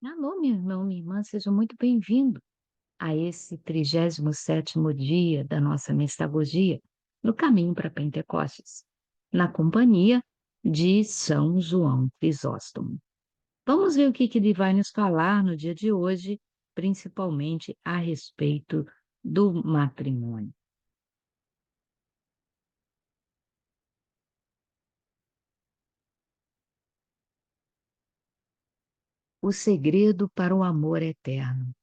Alô, meu irmão, minha irmã, seja muito bem-vindo a esse 37º dia da nossa mistagogia no caminho para Pentecostes, na companhia de São João Crisóstomo. Vamos ver o que ele vai nos falar no dia de hoje, principalmente a respeito do matrimônio. O segredo para o amor eterno.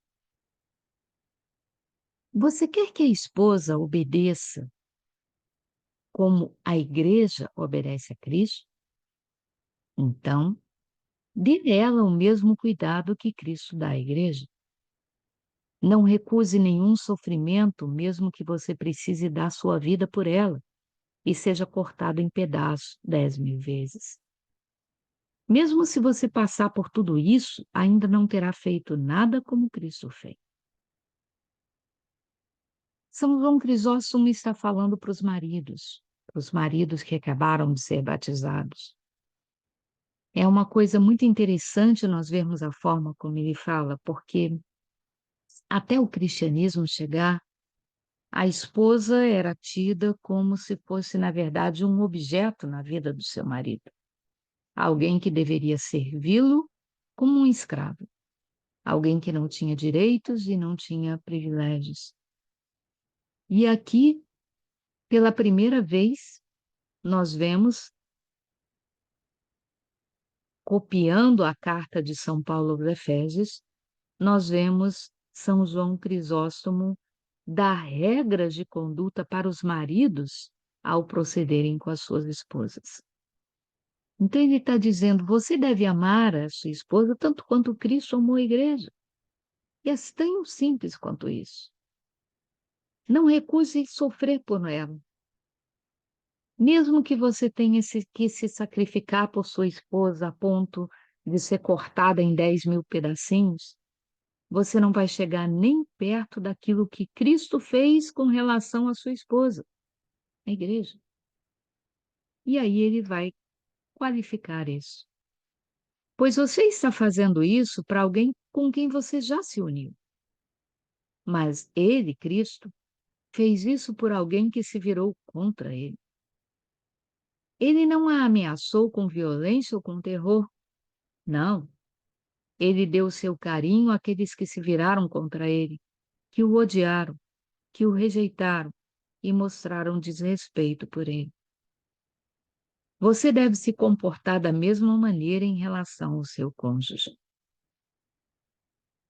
Você quer que a esposa obedeça como a igreja obedece a Cristo? Então, dê ela o mesmo cuidado que Cristo dá à igreja. Não recuse nenhum sofrimento, mesmo que você precise dar sua vida por ela e seja cortado em pedaços 10.000 vezes. Mesmo se você passar por tudo isso, ainda não terá feito nada como Cristo fez. São João Crisóstomo está falando para os maridos que acabaram de ser batizados. É uma coisa muito interessante nós vermos a forma como ele fala, porque até o cristianismo chegar, a esposa era tida como se fosse, na verdade, um objeto na vida do seu marido, alguém que deveria servi-lo como um escravo, alguém que não tinha direitos e não tinha privilégios. E aqui, pela primeira vez, nós vemos, copiando a carta de São Paulo aos Efésios, nós vemos São João Crisóstomo dar regras de conduta para os maridos ao procederem com as suas esposas. Então ele está dizendo, você deve amar a sua esposa tanto quanto Cristo amou a igreja. E é tão simples quanto isso. Não recuse sofrer por ela. Mesmo que você tenha que se sacrificar por sua esposa a ponto de ser cortada em 10.000 pedacinhos, você não vai chegar nem perto daquilo que Cristo fez com relação à sua esposa, a igreja. E aí ele vai qualificar isso. Pois você está fazendo isso para alguém com quem você já se uniu. Mas ele, Cristo, fez isso por alguém que se virou contra ele. Ele não a ameaçou com violência ou com terror. Não. Ele deu seu carinho àqueles que se viraram contra ele, que o odiaram, que o rejeitaram e mostraram desrespeito por ele. Você deve se comportar da mesma maneira em relação ao seu cônjuge.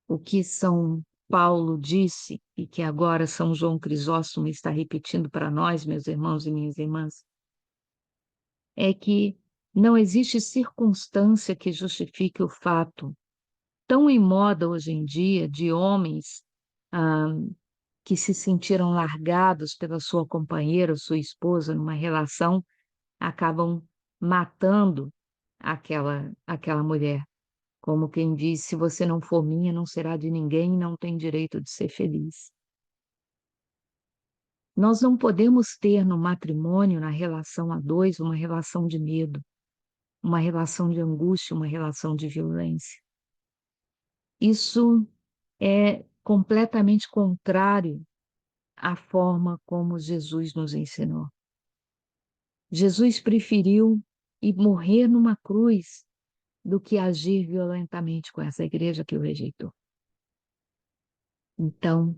O que São Paulo disse e que agora São João Crisóstomo está repetindo para nós, meus irmãos e minhas irmãs, é que não existe circunstância que justifique o fato, tão em moda hoje em dia, de homens ah, que se sentiram largados pela sua companheira, sua esposa, numa relação, acabam matando aquela mulher. Como quem diz, se você não for minha, não será de ninguém e não tem direito de ser feliz. Nós não podemos ter no matrimônio, na relação a dois, uma relação de medo, uma relação de angústia, uma relação de violência. Isso é completamente contrário à forma como Jesus nos ensinou. Jesus preferiu ir morrer numa cruz do que agir violentamente com essa igreja que o rejeitou. Então,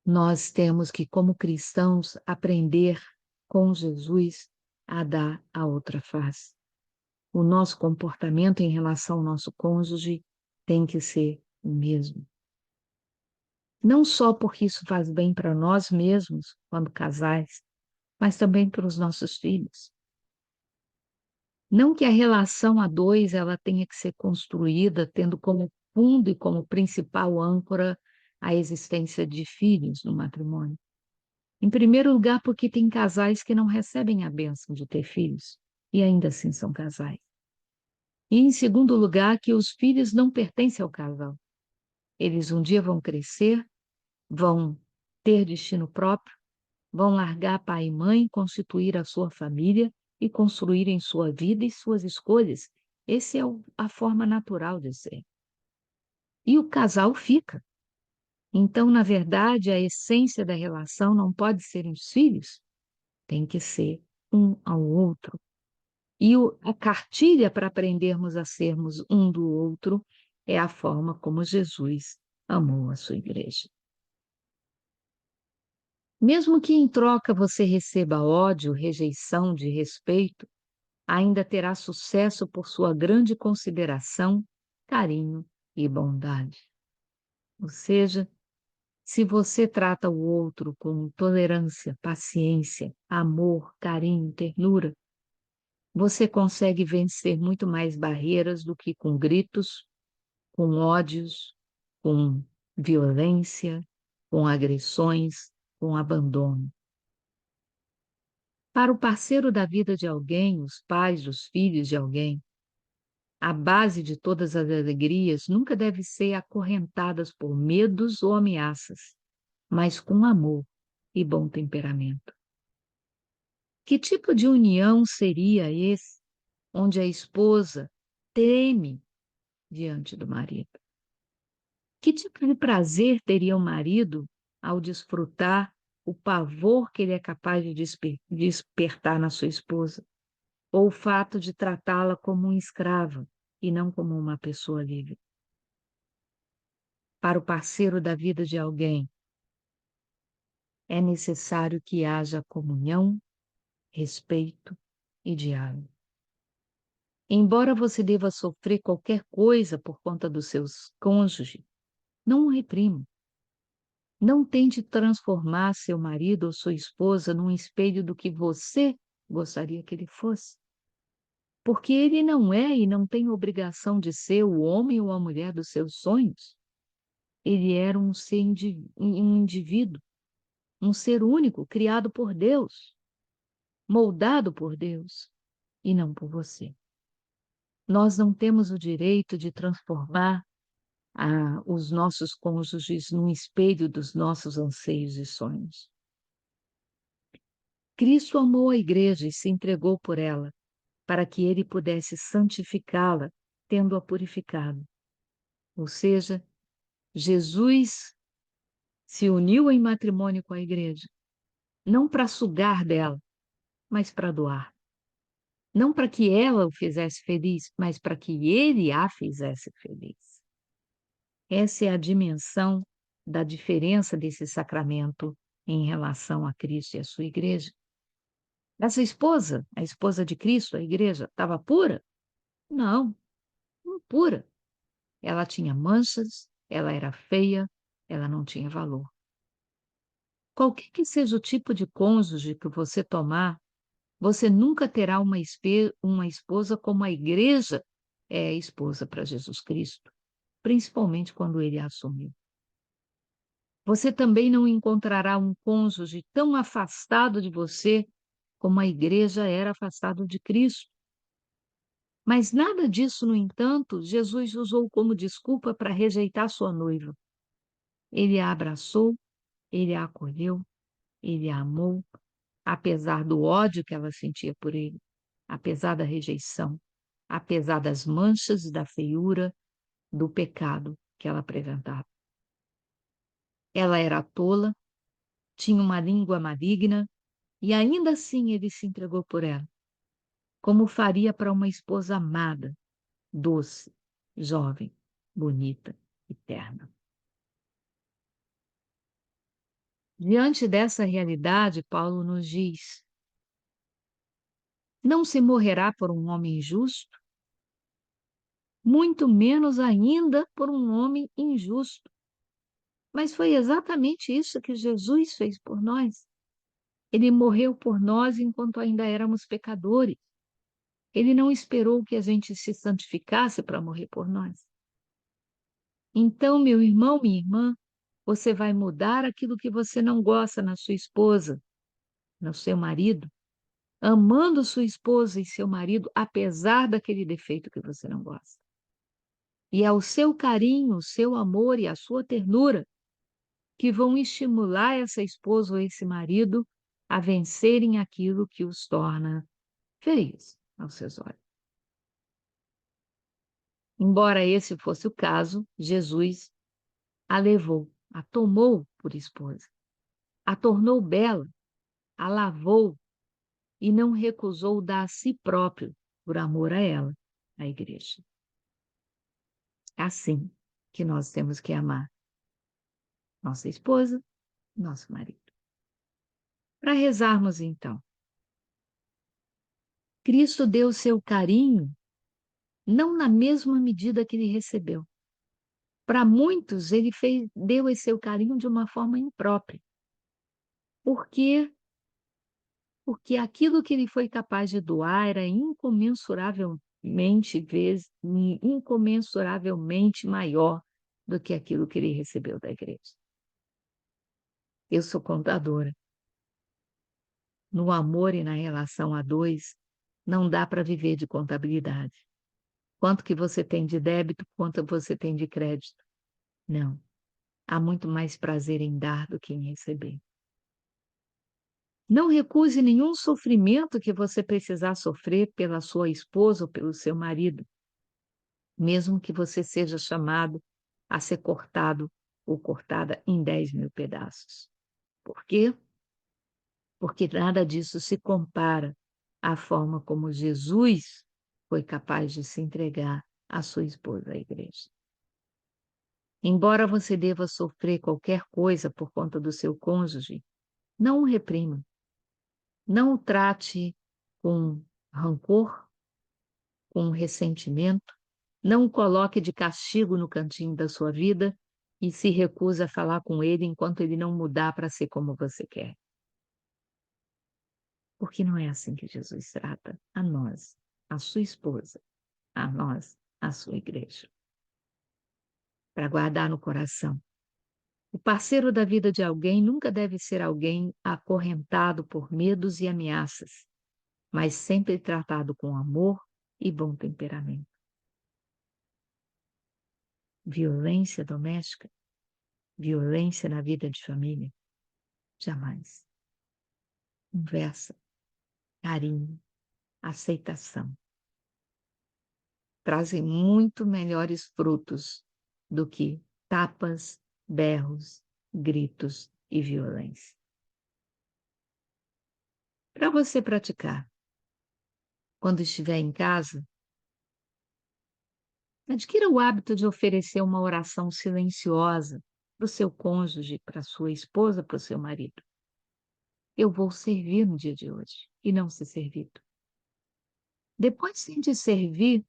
nós temos que, como cristãos, aprender com Jesus a dar a outra face. O nosso comportamento em relação ao nosso cônjuge tem que ser o mesmo. Não só porque isso faz bem para nós mesmos, quando casais, mas também para os nossos filhos. Não que a relação a dois ela tenha que ser construída tendo como fundo e como principal âncora a existência de filhos no matrimônio. Em primeiro lugar, porque tem casais que não recebem a bênção de ter filhos, e ainda assim são casais. E em segundo lugar, que os filhos não pertencem ao casal. Eles um dia vão crescer, vão ter destino próprio, vão largar pai e mãe, constituir a sua família e construírem sua vida e suas escolhas. Essa é a forma natural de ser. e o casal fica. Então, na verdade, a essência da relação não pode ser os filhos, tem que ser um ao outro. E a cartilha para aprendermos a sermos um do outro é a forma como Jesus amou a sua igreja. Mesmo que em troca você receba ódio, rejeição, de respeito, ainda terá sucesso por sua grande consideração, carinho e bondade. Ou seja, se você trata o outro com tolerância, paciência, amor, carinho, ternura, você consegue vencer muito mais barreiras do que com gritos, com ódios, com violência, com agressões, com abandono. Para o parceiro da vida de alguém, os pais, os filhos de alguém, a base de todas as alegrias nunca deve ser acorrentadas por medos ou ameaças, mas com amor e bom temperamento. Que tipo de união seria esse, onde a esposa treme diante do marido? Que tipo de prazer teria o marido ao desfrutar o pavor que ele é capaz de despertar na sua esposa? Ou o fato de tratá-la como uma escrava e não como uma pessoa livre? Para o parceiro da vida de alguém, é necessário que haja comunhão, respeito e diálogo. Embora você deva sofrer qualquer coisa por conta dos seus cônjuges, não o reprima. Não tente transformar seu marido ou sua esposa num espelho do que você gostaria que ele fosse. Porque ele não é e não tem obrigação de ser o homem ou a mulher dos seus sonhos. Ele era um indivíduo, um ser único, criado por Deus, moldado por Deus, e não por você. Nós não temos o direito de transformar os nossos cônjuges num espelho dos nossos anseios e sonhos. Cristo amou a igreja e se entregou por ela, para que ele pudesse santificá-la, tendo-a purificado. Ou seja, Jesus se uniu em matrimônio com a igreja, não para sugar dela, mas para doar. Não para que ela o fizesse feliz, mas para que ele a fizesse feliz. Essa é a dimensão da diferença desse sacramento em relação a Cristo e a sua igreja. Essa esposa, a esposa de Cristo, a igreja, estava pura? Não, não pura. Ela tinha manchas, ela era feia, ela não tinha valor. Qualquer que seja o tipo de cônjuge que você tomar, você nunca terá uma esposa como a igreja é a esposa para Jesus Cristo, principalmente quando ele a assumiu. Você também não encontrará um cônjuge tão afastado de você como a igreja era afastada de Cristo. Mas nada disso, no entanto, Jesus usou como desculpa para rejeitar sua noiva. Ele a abraçou, ele a acolheu, ele a amou, apesar do ódio que ela sentia por ele, apesar da rejeição, apesar das manchas e da feiura do pecado que ela apresentava. Ela era tola, tinha uma língua maligna, e ainda assim ele se entregou por ela, como faria para uma esposa amada, doce, jovem, bonita e terna. Diante dessa realidade, Paulo nos diz: não se morrerá por um homem justo, muito menos ainda por um homem injusto. Mas foi exatamente isso que Jesus fez por nós. Ele morreu por nós enquanto ainda éramos pecadores. Ele não esperou que a gente se santificasse para morrer por nós. Então, meu irmão, minha irmã, você vai mudar aquilo que você não gosta na sua esposa, no seu marido, amando sua esposa e seu marido, apesar daquele defeito que você não gosta. E é o seu carinho, o seu amor e a sua ternura que vão estimular essa esposa ou esse marido a vencerem aquilo que os torna feios aos seus olhos. Embora esse fosse o caso, Jesus a levou, a tomou por esposa, a tornou bela, a lavou e não recusou dar a si próprio por amor a ela, a igreja. É assim que nós temos que amar nossa esposa, nosso marido. Para rezarmos então, Cristo deu seu carinho não na mesma medida que ele recebeu. Para muitos, ele deu esse seu carinho de uma forma imprópria. Por quê? Porque aquilo que ele foi capaz de doar era incomensuravelmente maior do que aquilo que ele recebeu da igreja. Eu sou contadora. No amor e na relação a dois, não dá para viver de contabilidade. Quanto que você tem de débito, quanto você tem de crédito. Não. Há muito mais prazer em dar do que em receber. Não recuse nenhum sofrimento que você precisar sofrer pela sua esposa ou pelo seu marido, mesmo que você seja chamado a ser cortado ou cortada em 10.000 pedaços. Por quê? Porque nada disso se compara à forma como Jesus foi capaz de se entregar à sua esposa, a igreja. Embora você deva sofrer qualquer coisa por conta do seu cônjuge, não o reprima, não o trate com rancor, com ressentimento, não o coloque de castigo no cantinho da sua vida e se recusa a falar com ele enquanto ele não mudar para ser como você quer. Porque não é assim que Jesus trata a nós, a sua esposa, a nós, a sua igreja. Para guardar no coração. O parceiro da vida de alguém nunca deve ser alguém acorrentado por medos e ameaças, mas sempre tratado com amor e bom temperamento. Violência doméstica, violência na vida de família, jamais. Conversa, carinho, aceitação. Trazem muito melhores frutos do que tapas, berros, gritos e violência. Para você praticar, quando estiver em casa, adquira o hábito de oferecer uma oração silenciosa para o seu cônjuge, para a sua esposa, para o seu marido. Eu vou servir no dia de hoje e não ser servido. Depois sim de servir,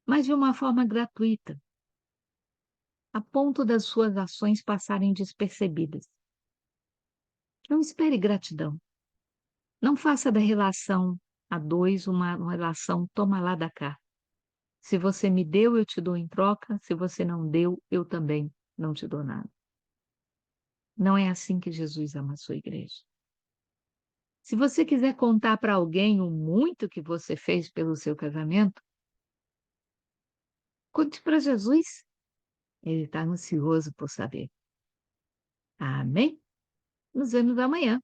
mas de uma forma gratuita, a ponto das suas ações passarem despercebidas. Não espere gratidão. Não faça da relação a dois uma relação toma lá da cá. Se você me deu, eu te dou em troca. Se você não deu, eu também não te dou nada. Não é assim que Jesus ama a sua igreja. Se você quiser contar para alguém o muito que você fez pelo seu casamento, conte para Jesus. Ele está ansioso por saber. Amém? Nos vemos amanhã.